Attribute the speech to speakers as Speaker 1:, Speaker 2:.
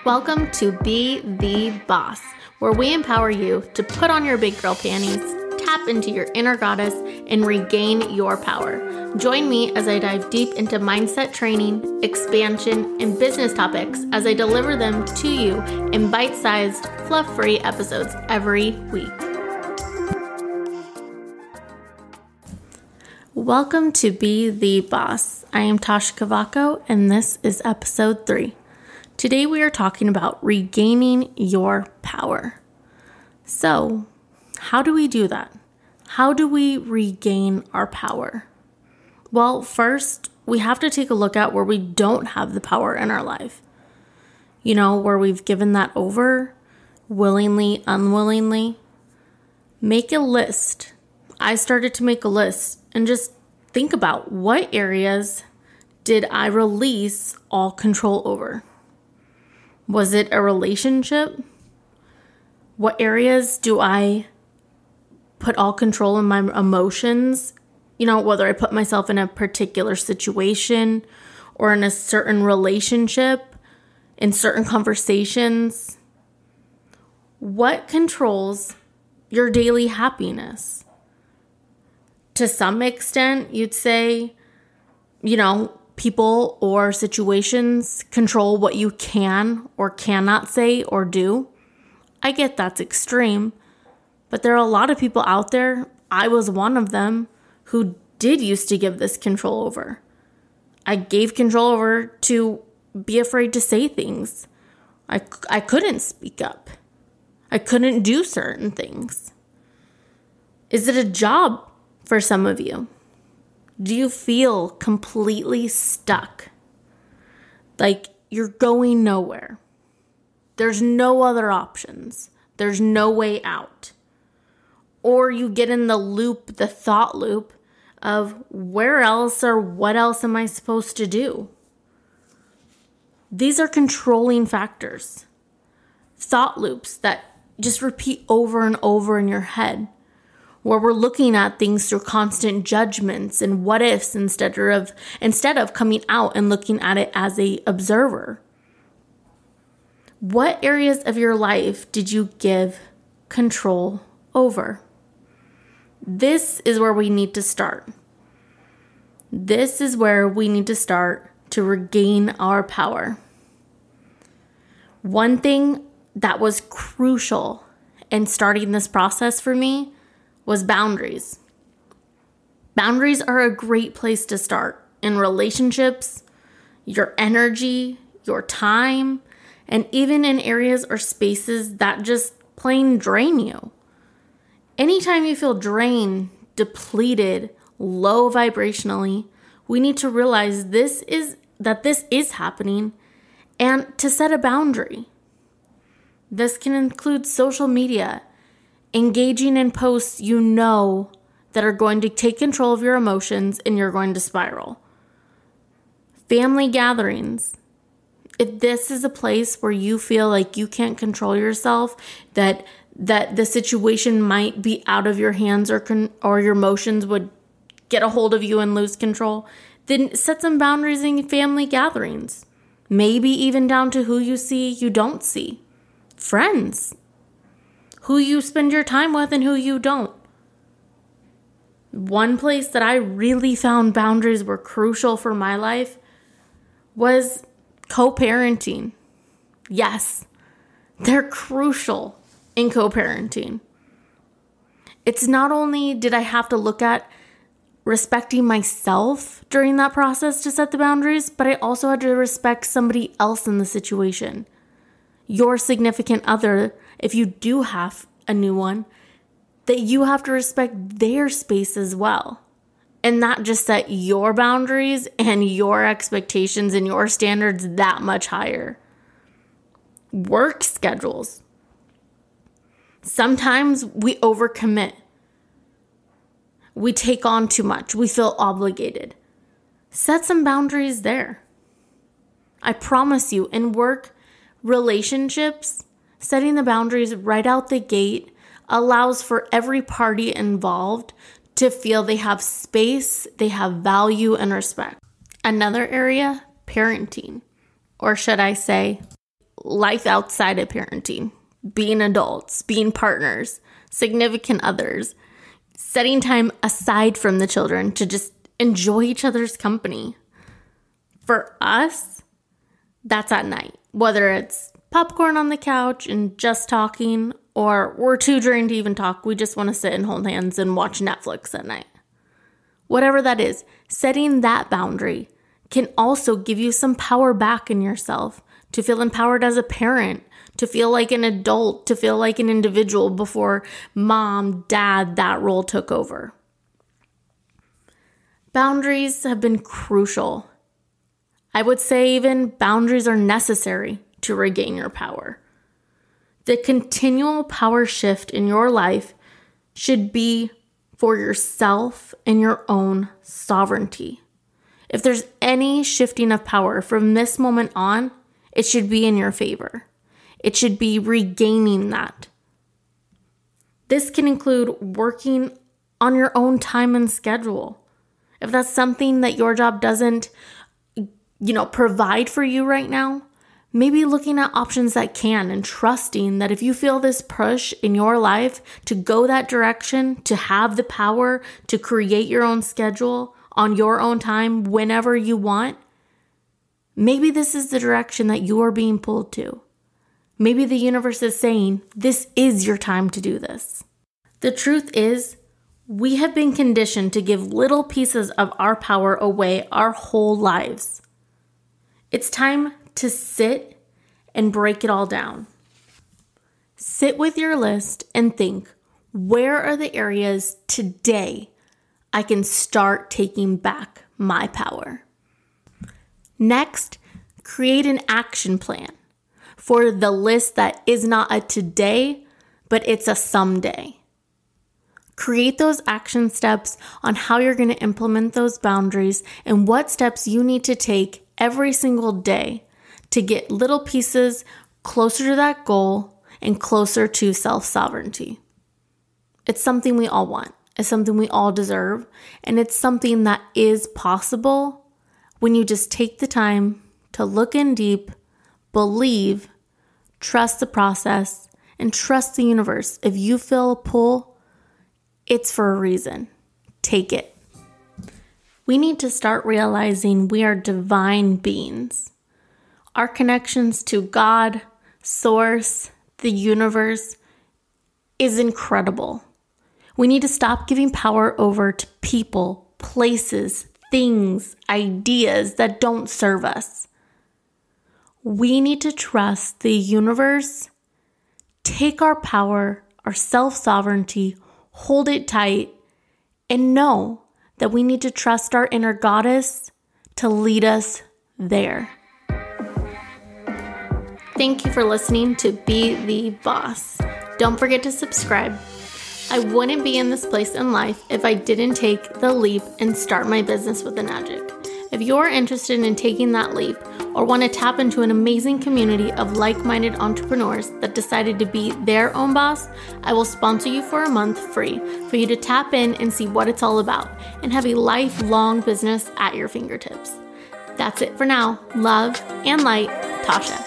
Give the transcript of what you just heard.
Speaker 1: Welcome to Be the Boss, where we empower you to put on your big girl panties, tap into your inner goddess, and regain your power. Join me as I dive deep into mindset training, expansion, and business topics as I deliver them to you in bite-sized, fluff-free episodes every week. Welcome to Be the Boss. I am Tasha Cavaco, and this is episode 3. Today we are talking about regaining your power. So, how do we do that? How do we regain our power? Well, first, we have to take a look at where we don't have the power in our life. You know, where we've given that over, willingly, unwillingly. Make a list. I started to make a list and just think about what areas did I release all control over? Was it a relationship? What areas do I put all control in my emotions? You know, whether I put myself in a particular situation or in a certain relationship, in certain conversations. What controls your daily happiness? To some extent, you'd say, you know, people or situations control what you can or cannot say or do. I get that's extreme, but there are a lot of people out there, I was one of them, who did used to give this control over. I gave control over to be afraid to say things. I couldn't speak up. I couldn't do certain things. Is it a job for some of you? Do you feel completely stuck? Like you're going nowhere. There's no other options. There's no way out. Or you get in the loop, the thought loop of where else or what else am I supposed to do? These are controlling factors. Thought loops that just repeat over and over in your head, where we're looking at things through constant judgments and what ifs instead of coming out and looking at it as an observer. What areas of your life did you give control over? This is where we need to start. This is where we need to start to regain our power. One thing that was crucial in starting this process for me was boundaries. Boundaries are a great place to start in relationships, your energy, your time, and even in areas or spaces that just plain drain you. Anytime you feel drained, depleted, low vibrationally, we need to realize this is happening and to set a boundary. This can include social media, engaging in posts you know that are going to take control of your emotions and you're going to spiral. Family gatherings. If this is a place where you feel like you can't control yourself, that the situation might be out of your hands or your emotions would get a hold of you and lose control, then set some boundaries in family gatherings. Maybe even down to who you see, you don't see. Friends. Who you spend your time with and who you don't. One place that I really found boundaries were crucial for my life was co-parenting. Yes, they're crucial in co-parenting. It's not only did I have to look at respecting myself during that process to set the boundaries, but I also had to respect somebody else in the situation. Your significant other, if you do have a new one, that you have to respect their space as well. And not just set your boundaries and your expectations and your standards that much higher. Work schedules. Sometimes we overcommit. We take on too much. We feel obligated. Set some boundaries there. I promise you, in work relationships, setting the boundaries right out the gate allows for every party involved to feel they have space, they have value and respect. Another area, parenting, or should I say, life outside of parenting, being adults, being partners, significant others, setting time aside from the children to just enjoy each other's company. For us, that's at night, whether it's popcorn on the couch and just talking, or we're too drained to even talk. We just want to sit and hold hands and watch Netflix at night. Whatever that is, setting that boundary can also give you some power back in yourself to feel empowered as a parent, to feel like an adult, to feel like an individual before mom, dad, that role took over. Boundaries have been crucial. I would say even boundaries are necessary to regain your power. The continual power shift in your life should be for yourself and your own sovereignty. If there's any shifting of power from this moment on, it should be in your favor. It should be regaining that. This can include working on your own time and schedule. If that's something that your job doesn't, provide for you right now, maybe looking at options that can and trusting that if you feel this push in your life to go that direction, to have the power to create your own schedule on your own time whenever you want, maybe this is the direction that you are being pulled to. Maybe the universe is saying, this is your time to do this. The truth is, we have been conditioned to give little pieces of our power away our whole lives. It's time to sit and break it all down. Sit with your list and think, where are the areas today I can start taking back my power? Next, create an action plan for the list that is not a today, but it's a someday. Create those action steps on how you're going to implement those boundaries and what steps you need to take every single day to get little pieces closer to that goal and closer to self-sovereignty. It's something we all want. It's something we all deserve. And it's something that is possible when you just take the time to look in deep, believe, trust the process, and trust the universe. If you feel a pull, it's for a reason. Take it. We need to start realizing we are divine beings. Our connections to God, Source, the universe is incredible. We need to stop giving power over to people, places, things, ideas that don't serve us. We need to trust the universe, take our power, our self-sovereignty, hold it tight, and know that we need to trust our inner goddess to lead us there. Thank you for listening to Be the Boss. Don't forget to subscribe. I wouldn't be in this place in life if I didn't take the leap and start my business with the magic. If you're interested in taking that leap or want to tap into an amazing community of like-minded entrepreneurs that decided to be their own boss, I will sponsor you for a month free for you to tap in and see what it's all about and have a lifelong business at your fingertips. That's it for now. Love and light, Tasha.